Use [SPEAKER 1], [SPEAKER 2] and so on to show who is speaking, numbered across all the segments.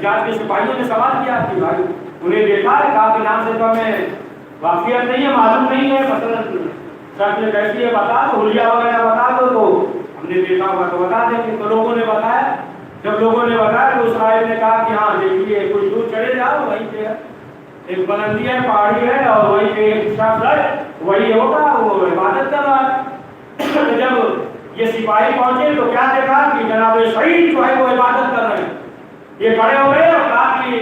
[SPEAKER 1] حجاج کے سپاہیوں نے سوال کیا کہ بھائی انہیں دیکھا ہے؟ کہا کہ نام سے تو ہمیں واقفیت نہیں ہے، معلوم نہیں ہے، مثلاً شکل کیسی ہے بتا دو، حلیہ وغیرہ بتا دو تو ہم نے دیکھا ہوگا تو بتا دیں گے۔ تو لوگوں نے بتایا، جب لوگوں نے بتایا تو اس راہب نے کہا کہ ہاں دیکھیے کچھ دور چلے جاؤ، وہیں پہ ایک بلندی ہے، پہاڑی ہے، اور وہیں پہ ایک شخص ہے، وہی ہوگا، وہ عبادت کر رہا ہے۔ جب یہ سپاہی پہنچے تو کیا دیکھا کہ جناب سعید جو ہے وہ عبادت کر رہے ہیں۔ یہ کھڑے ہو گئے اور کہا کہ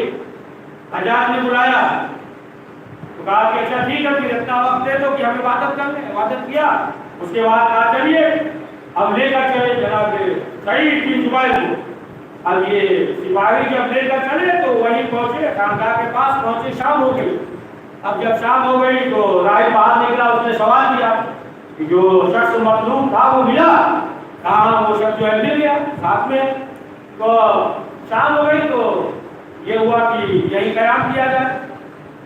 [SPEAKER 1] حجاج نے بلایا تو کہا کہ اچھا ٹھیک ہے پھر اتنا وقت دے دو کہ ہم عبادت کر لیں۔ عبادت کیا، اس کے بعد کہا چلیے اب لے کر چلے جناب سعید کی زبیر کو۔ اب یہ سپاہی جب لے کر چلے تو وہیں پہنچے، خانقاہ کے پاس پہنچے، شام ہو گئی۔ اب جب شام ہو گئی تو راہب باہر نکلا، اس نے سوال کیا کہ جو شخص مظلوم تھا وہ ملا؟ کہاں وہ شخص جو ہے مل گیا ساتھ میں۔ تو شام ہو گئی تو یہ ہوا کہ یہی قیام کیا جائے۔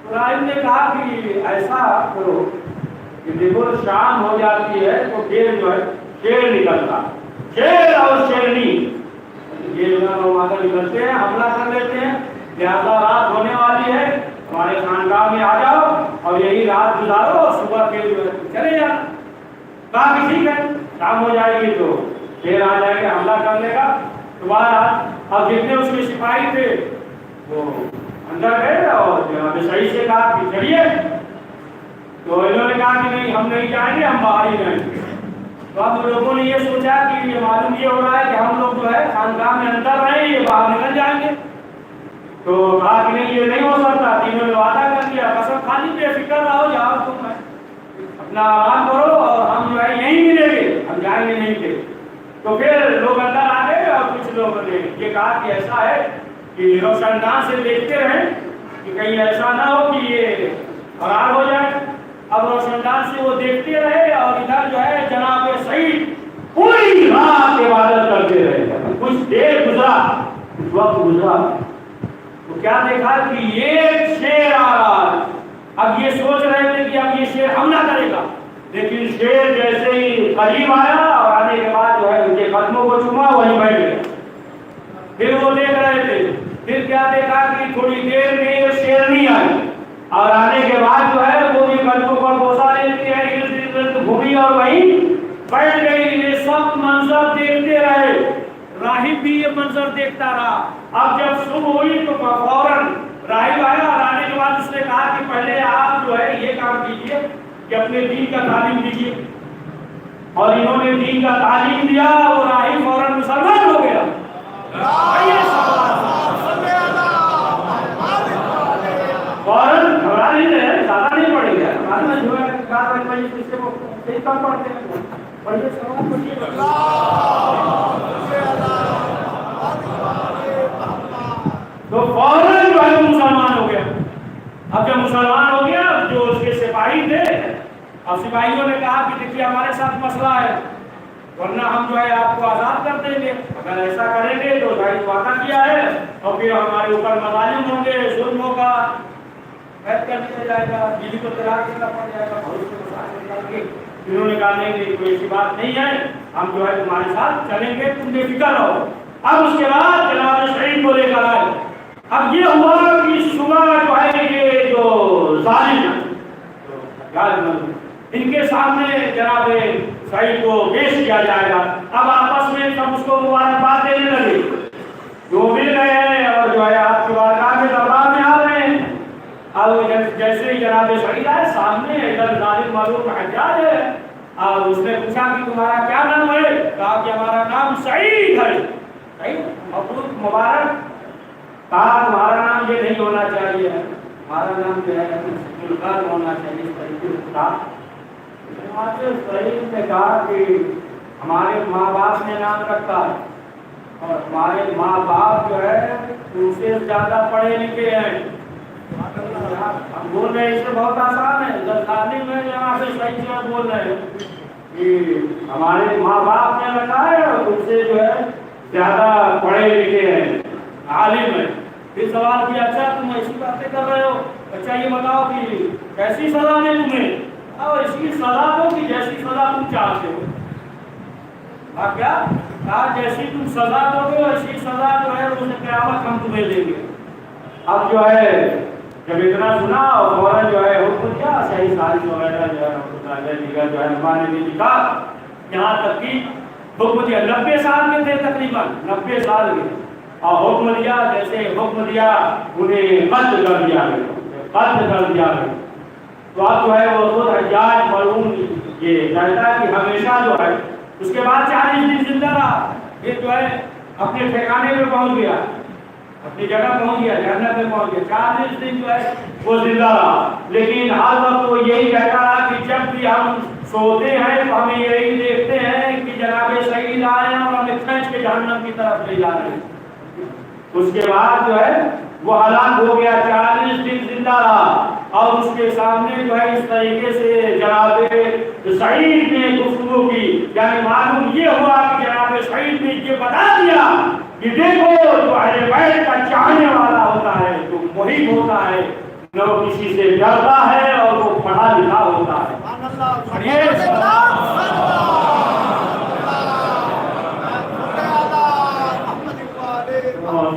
[SPEAKER 1] تو راہب نے کہا کہ ایسا کرو کہ دیکھو شام ہو جاتی ہے تو پھر جو ہے شیر نکلتا، شیر اور شیرنی یہ مادہ نکلتے ہیں، حملہ کر لیتے ہیں، لہذا رات ہونے والی ہے، ہمارے خانقاہ میں آ جاؤ اور یہی رات گزارو اور صبح کے جو ہے چلے جانا۔ کہا کہ ٹھیک ہے، شام ہو جائے گی تو شیر آ جائے گا، حملہ کر لے گا۔ دوبارہ اب جتنے اس کے سپاہی تھے وہ اندر گئے اور جناب سعید سے کہا کہ چلیے، تو انہوں نے کہا کہ نہیں ہم نہیں جائیں گے، ہم باہر ہی رہیں گے۔ تو اب لوگوں نے یہ سوچا کہ یہ معلوم یہ ہو رہا ہے کہ ہم لوگ جو ہے خانقاہ میں اندر رہیں، یہ باہر نکل جائیں گے۔ تو کہا کہ نہیں یہ نہیں ہو سکتا، تینوں نے وعدہ کر دیا، قسم خالی بے فکر رہو، جاؤ تم اپنا آرام کرو اور ہم جو ہے یہیں ملیں گے، ہم جائیں گے نہیں تھے۔ تو پھر لوگ اندر آ گئے اور کچھ لوگوں نے یہ کہا کہ ایسا ہے کہ روشن دان سے دیکھتے رہیں کہ کہیں ایسا نہ ہو کہ یہ فرار ہو جائے۔ اب روشن دان سے وہ دیکھتے رہے اور ادھر جو ہے جناب سعید پوری رات عبادت کرتے رہے۔ کچھ دیر گزرا، کچھ وقت گزرا تو کیا دیکھا کہ ایک شیر آ رہا ہے۔ اب یہ سوچ رہے تھے کہ اب یہ شیر حملہ کرے گا، لیکن شیر جیسے ہی قریب آیا اور آنے کے بعد جو ہے ان کے قدموں کو چوما، وہیں بیٹھ گیا۔ پھر وہ دیکھ رہے تھے، پھر کیا دیکھا کہ تھوڑی دیر میں یہ شیرنی آئی اور آنے کے بعد جو ہے وہ بھی قدموں پر بوسہ لیتی ہے، ارد گرد گھومی اور وہیں بیٹھ گئی۔ یہ سب منظر دیکھتے رہے، راہب بھی یہ منظر دیکھتا رہا۔ اب جب صبح ہوئی تو فوراً راہب آیا اور آنے کے بعد اس نے کہا کہ پہلے آپ جو ہے یہ کام کیجئے کہ اپنے دین کا تعلیم دیجئے، اور انہوں نے دین کا تعلیم دیا، وہ راہب فوراً مسلمان ہو گیا۔ فوراً گھبرا نہیں رہے، زیادہ نہیں پڑے گا، بعد میں جو ہے صحیح کام پڑھتے ہیں۔ پڑھیے سوال پڑھیے۔ تو فوراً جو ہے مسلمان ہو گیا۔ اب جب مسلمان ہو گیا، جو اس کے سپاہی تھے، اب سپاہیوں نے کہا کہ دیکھیے ہمارے ساتھ مسئلہ ہے، ورنہ ہم جو ہے آپ کو آزاد کر دیں گے، اگر ایسا کریں گے تو ظاہر وعدہ کیا ہے اور پھر ہمارے اوپر مظالم ہوں گے، ظلم ہوگا، قید کر دیا جائے گا، بیوی کو طلاق دینا پڑ جائے گا، بہت سے مسائل نکال کے۔ انہوں نے کہا نہیں نہیں کوئی ایسی بات نہیں ہے، ہم جو ہے تمہارے ساتھ چلیں گے، تم بے فکر رہو۔ اب اس کے بعد جناب سعید کو لے کر آئے۔ اب یہ ہوا کہ صبح جو ہے یہ جو ظالم ان کے سامنے جناب سعید کو پیش کیا جائے گا۔ اب آپس میں سب اس کو مبارکباد دینے لگے، جو مل رہے ہیں اور جو ہے آپ کے بارگاہ میں دربار میں آ رہے ہیں۔ اب جیسے ہی جناب سعید آئے سامنے، ادھر ظالم معلوم حجاج ہے، اب اس نے پوچھا کہ تمہارا کیا نام ہے؟ کہا کہ ہمارا نام سعید ہے۔ مبروک مبارک۔ کہا تمہارا نام یہ نہیں ہونا چاہیے، ہمارا نام جو ہے ذوالقرن ہونا چاہیے۔ اس طریقے سے کہا۔ سعید نے کہا کہ ہمارے ماں باپ نے نام رکھا ہے اور ہمارے ماں باپ جو ہے ان سے زیادہ پڑھے لکھے ہیں۔ ہم بول رہے ہیں اس سے بہت آسان ہے، دستانی میں یہاں سے صحیح سے بول رہے ہیں کہ ہمارے ماں باپ نے رکھا ہے اور ان سے جو ہے زیادہ پڑھے لکھے ہیں، عالم ہیں۔ پھر سوال کیا اچھا تم ایسی باتیں کر رہے ہو، اچھا یہ بتاؤ کہ کیسی سزا دیں تمہیں؟ اور اس کی سزا دو کہ جیسی سزا تم چاہتے ہو۔ کیا کہا جیسی تم سزا دو گے ویسی سزا جو ہے روز قیامت ہم تمہیں دیں گے. اب جو ہے جب اتنا سنا اور فوراً جو ہے حکم کیا صحیح سازش وغیرہ جو ہے جو ہے ہمارے بھی لکھا یہاں تک کہ حکم دیا 90 سال کے تھے تقریباً 90 سال کے اور حکم دیا جیسے حکم دیا انہیں قتل کر دیا گیا. تو اب جو ہے وہ خود حجاج مرحوم یہ کہتا ہے کہ ہمیشہ جو ہے اس کے بعد 40 دن زندہ رہا. یہ جو ہے اپنے ٹھکانے پہ پہنچ گیا اپنی جگہ پہنچ گیا جنت میں پہنچ گیا 40 دن جو ہے وہ زندہ رہا. لیکن ہر وقت وہ یہی کہتا رہا کہ جب بھی ہم سوتے ہیں تو ہمیں یہی دیکھتے ہیں کہ جناب شہید آئے ہیں اور ہمیں کھینچ کے جہنم کی طرف لے جا رہے ہیں. اس کے بعد جو ہے وہ ہلاک ہو گیا 40 دن زندہ رہا اور اس کے سامنے جو ہے اس طریقے سے جناب سعید نے گفتگو کی. یعنی معلوم یہ ہوا کہ جناب سعید نے یہ بتا دیا کہ دیکھو جو اہل بیت کا چاہنے والا ہوتا ہے جو محب ہوتا ہے نہ وہ کسی سے ڈرتا ہے اور وہ پڑھا لکھا ہوتا ہے.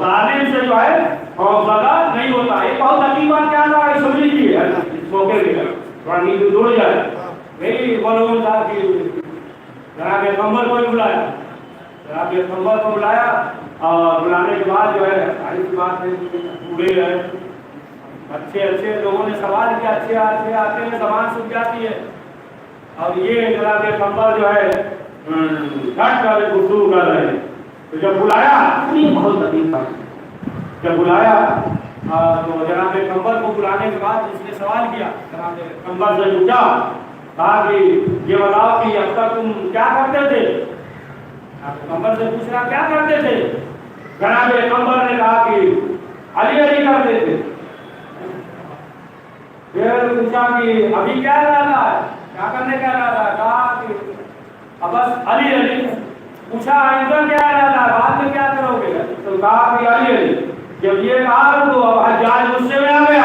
[SPEAKER 1] تعلیم سے جو ہے حوصلہ نہیں ہوتا. ایک بہت عجیب بات کیا تھا سمجھ لیجیے اس موقع پہ تھوڑا نیند جوڑ جائے. یہی بولوں تھا کہ جناب پیغمبر کو بلایا جناب پیغمبر کو بلایا اور بلانے کے بعد جو ہے ساری بات پورے اچھے لوگوں نے سوال کیا اچھے آتے ہیں زبان سن جاتی ہے اور یہ جناب پیغمبر جو ہے ڈٹ کر گفتگو کر رہے ہیں. تو جب بلایا بہت عجیب بات جب بلایا تو جناب پیغمبر کو بلانے کے بعد اس نے سوال کیا جناب پیغمبر سے پوچھا کہا کہ یہ بتاؤ کہ اب تک تم کیا کرتے تھے. پیغمبر سے پوچھ رہا کیا کرتے تھے. جناب پیغمبر نے کہا کہ علی کرتے تھے. پھر پوچھا کہ ابھی کیا ارادہ ہے کیا کرنے کا ارادہ ہے. کہا کہ اب بس علی. پوچھا آئندہ کیا ارادہ ہے بعد میں کیا کرو گے. تو کہا کہ علی. جب یہ کہا تو اب حجاج غصے میں آ گیا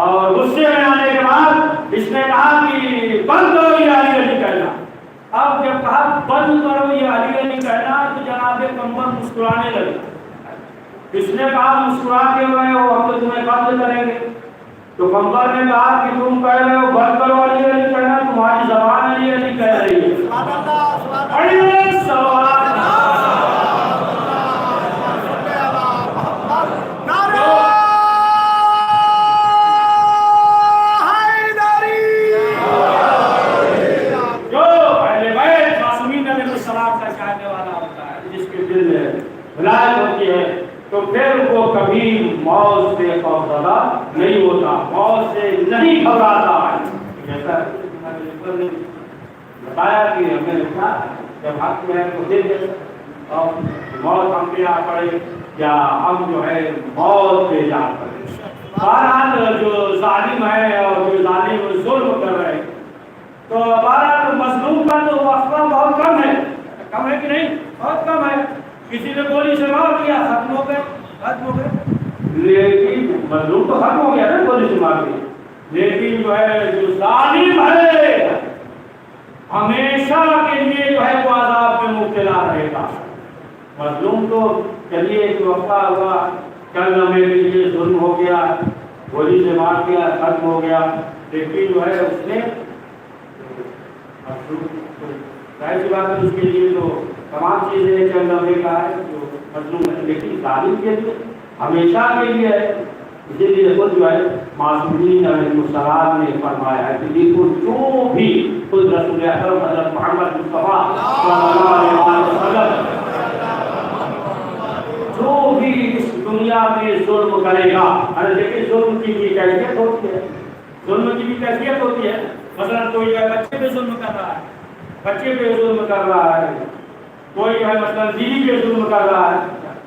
[SPEAKER 1] اور غصے میں آنے کے بعد اس نے کہا کہ بند کرو یہ علی کہنا. اب جب کہا بند کرو یہ علی کہنا تو جناب پیغمبر مسکرانے لگے. اس نے کہا مسکرا کے ہوئے ہو ہم تو تمہیں قتل کریں گے. تو پیغمبر نے کہا کہ تم کہہ رہے ہو بند کرو علی کہنا تمہاری زبان علی کہہ رہی ہے. تو پھر وہ کبھی موت سے خوفزدہ نہیں ہوتا موت سے نہیں گھبراتا ہے. جیسا بتایا کہ ہم نے لکھا جب حق میں کو دے دے اور موت ہم پہ آ پڑے یا ہم جو ہے موت پہ جا پڑے. بہرحال جو ظالم ہے اور جو ظالم ظلم کر رہے ہیں تو بہرحال مظلوم کا تو وقفہ بہت کم ہے کہ نہیں بہت کم ہے. کسی نے گولی سے مار دیا ختم ہو گئے. لیکن مظلوم تو ختم ہو گیا نا گولی سے مار دیا. لیکن جو ہے جو ظالم ہے ہمیشہ کے لیے جو ہے وہ عذاب میں مبتلا رہے گا. مظلوم تو چلیے ایک وقفہ ہوا چند لمحے کے لیے ظلم ہو گیا گولی سے مار دیا ختم ہو گیا. لیکن جو ہے اس نے ظاہر سی بات ہے اس کے لیے تو تمام چیزیں چند لمحے کا ہے جو مظلوم ہے. لیکن ظالم کے لیے ہمیشہ کے لیے ہے. اسی لیے خود جو ہے معصومین علیہ السلام نے فرمایا ہے کہ جو بھی خود رسول اکرم حضرت محمد مصطفیٰ صلی اللہ علیہ وسلم جو بھی اس دنیا میں ظلم کرے گا. ارے دیکھیں ظلم کی بھی کیفیت ہوتی ہے. ظلم کی بھی کیفیت ہوتی ہے. مثلا کوئی بچے پہ ظلم کر رہا ہے بچے پہ ظلم کر رہا ہے. کوئی جو ہے مثلا بیوی پہ ظلم کر رہا ہے.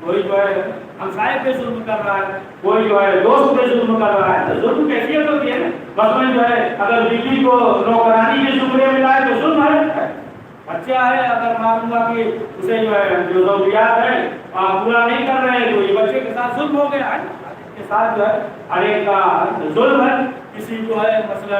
[SPEAKER 1] کوئی جو ہے ہمسائے پہ ظلم کر رہا ہے. کوئی جو ہے دوست پہ ظلم کر رہا ہے. تو ظلم کیفیت ہوتی ہے. مثلا جو ہے اگر بیوی کو نوکرانی کے زمرے میں لائے تو ظلم ہے. بچہ ہے اگر معلوم ہوا کہ اسے جو ہے جو ضروریات ہے آپ پورا نہیں کر رہے تو یہ بچے کے ساتھ ظلم ہو گیا ہے. کے ساتھ جو ہے ہر ایک کا ظلم ہے. کسی کو ہے مثلا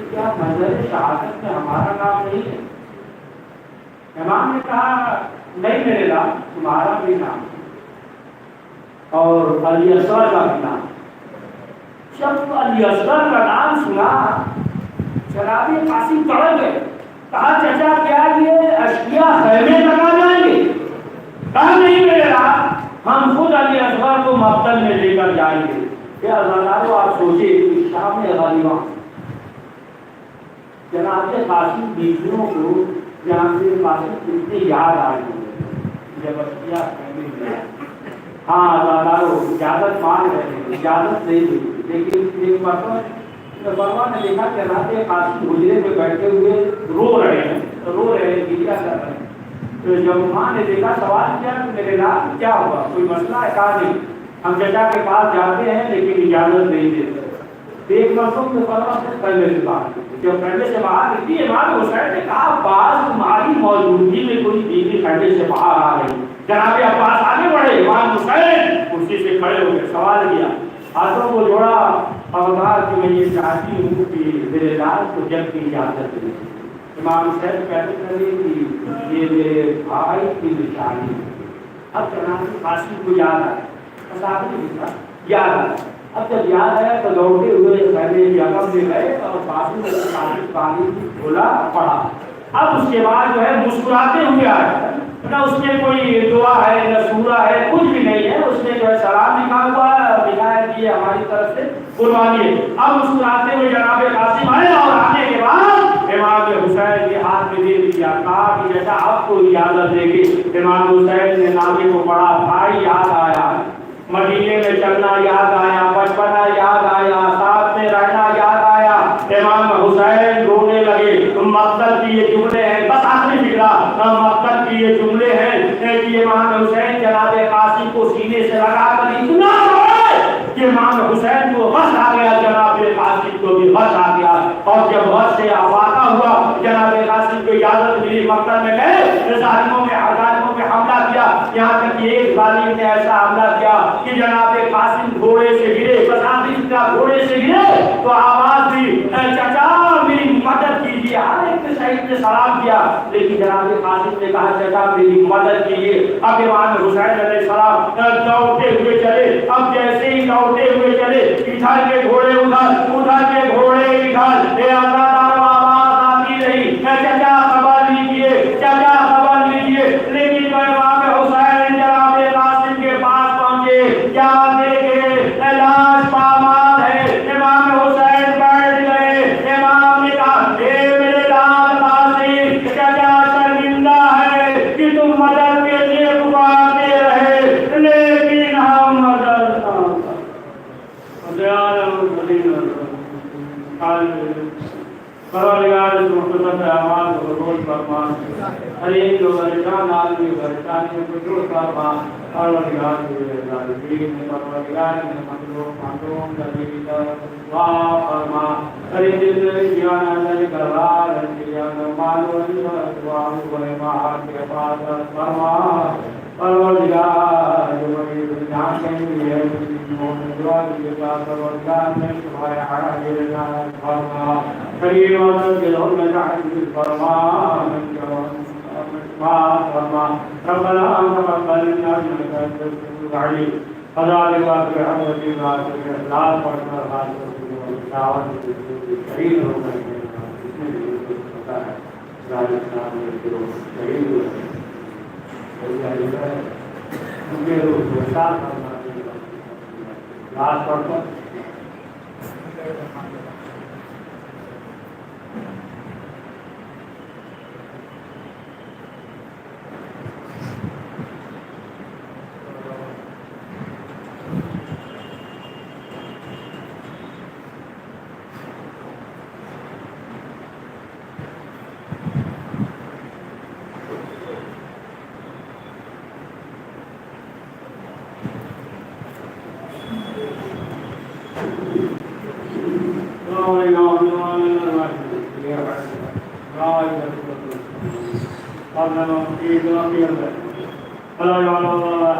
[SPEAKER 1] کہ کیا منظر شہادت میں ہمارا نام نہیں ہے؟ امام نے کہا نہیں میرے نام، تمہارا بھی نام اور علی اصغر کا بھی نام۔ جب علی اصغر کا نام سنا جناب قاسم تڑپ گئے، کہا چچا کیا یہ اشقیا خیمے لگا جائیں گے؟ کہا نہیں میرے نام، ہم خود علی اصغر کو مقتل میں لے کر جائیں گے۔ کیا ہزاروں آپ سوچے شام غالباں جناب قاسم بیویوں کو جناب قاسم کتنی یاد آئی ہوئی جب اشقیا خیمے میں۔ ہاں ہزاروں اجازت مانگ رہے ہیں، اجازت نہیں ہوئی، لیکن ایک مرتبہ نے دیکھا کہ جناب قاسم حجرے میں بیٹھے ہوئے رو رہے ہیں، گریا کر رہے ہیں۔ تو جب ماں نے دیکھا سوال کیا کہ میرے نام کیا ہوا، کوئی مسئلہ ہے؟ کہا نہیں، ہم چچا کے پاس جاتے ہیں لیکن اجازت نہیں دیتے۔ ایک مرتبہ میں فرما سے پہلے سے بات جب پہلے سے باہر نکلی امام حسین نے کہا عباس تمہاری موجودگی میں کوئی بیوی پہلے سے باہر آ رہی۔ جناب عباس آگے بڑھے، امام حسین کرسی سے کھڑے ہو گئے، سوال کیا، ہاتھوں کو جوڑا اور کہا کہ میں یہ چاہتی ہوں کہ میرے لال کو جب کی اجازت دے۔ امام حسین کہتے تھے کہ یہ میرے بھائی کی نشانی ہے۔ اب جناب قاسم کو یاد آیا، یاد آیا، اب جب یاد آیا تو دوڑتے ہوئے پہلے یقم میں گئے اور قاسم نے پانی کھولا پڑا۔ اب اس کے بعد جو ہے مسکراتے ہوئے آئے، نہ اس میں کوئی دعا ہے نہ سورہ ہے، کچھ بھی نہیں ہے، اس میں جو ہے سلام لکھا ہوا ہے اور لکھا ہے کہ ہماری طرف سے قربانی ہے۔ اب مسکراتے ہوئے جناب قاسم آئے اور آنے کے بعد امام حسین کے ہاتھ میں دے دیا، کہا کہ جیسا آپ کو اجازت دے گی۔ امام حسین نے نامے کو پڑھا، بھائی یاد آیا، مدینے میں چلنا یاد آیا، بچپنا یاد آیا، ساتھ میں رہنا یاد آیا۔ امام حسین رونے لگے۔ مقتل کی یہ جملے ہیں، بس آخری فکرہ مقتل کی یہ جملے ہیں کہ امام حسین جناب قاسم کو سینے سے لگا کر اتنا روئے کہ امام حسین کو غش آ گیا، جناب قاسم کو بھی غش آ گیا، اور جب غش سے افاقہ ہوا جناب قاسم کو اجازت ملی، مقتل میں گئے، ظالموں پہ حملہ کیا، یہاں تک کہ ایک ظالم نے ایسا حملہ کیا کہ جناب قاسم گھوڑے سے گرے، گھوڑے سے گرے تو آواز دی چچا میری مدد کیجیے۔ ہر ایک نے شہید نے سلام کیا، لیکن جناب قاسم نے کہا چچا میری مدد کیجیے۔ اب امام حسین علیہ السلام دوڑتے ہوئے چلے، اب جیسے ہی دوڑتے ہوئے چلے، ادھر کے گھوڑے ادھر کے گھوڑے ادھر، آواز آتی رہی، چچا خبر لیجیے، چچا خبر لیجیے۔ لیکن جو امام حسین جناب قاسم کے پاس پہنچے، کیا دیکھے لاش پامال ہے۔ امام حسین بیٹھ گئے، امام نے کہا اے میرے لال قاسم، چچا شرمندہ ہے کہ تم مدد کے لیے پکارتے رہے، لیکن ہم مدد پروردگار اس مختصر اعمال کو قبول فرما، ہر ایک لوگ پریشان آدمی پریشانی کو دور فرما، پروردگار کے ظالمین پروردگار کے مظلوم ذلیل دعا فرما، ہر ایک جان اندر قرار جان مالو دعا کو مہار کے حفاظت فرما، پروردگار جو بڑی جان کے ہے دعا کی بات پروردگار نے تمہارے حاضر جان فرما، کریم اور دلوں میں رحمت فرما، فرما ربنا تقبل منا انك انت السميع العليم، فضل بارك بحمد الله الاخلاص والمرحمه والدعوه الشهيد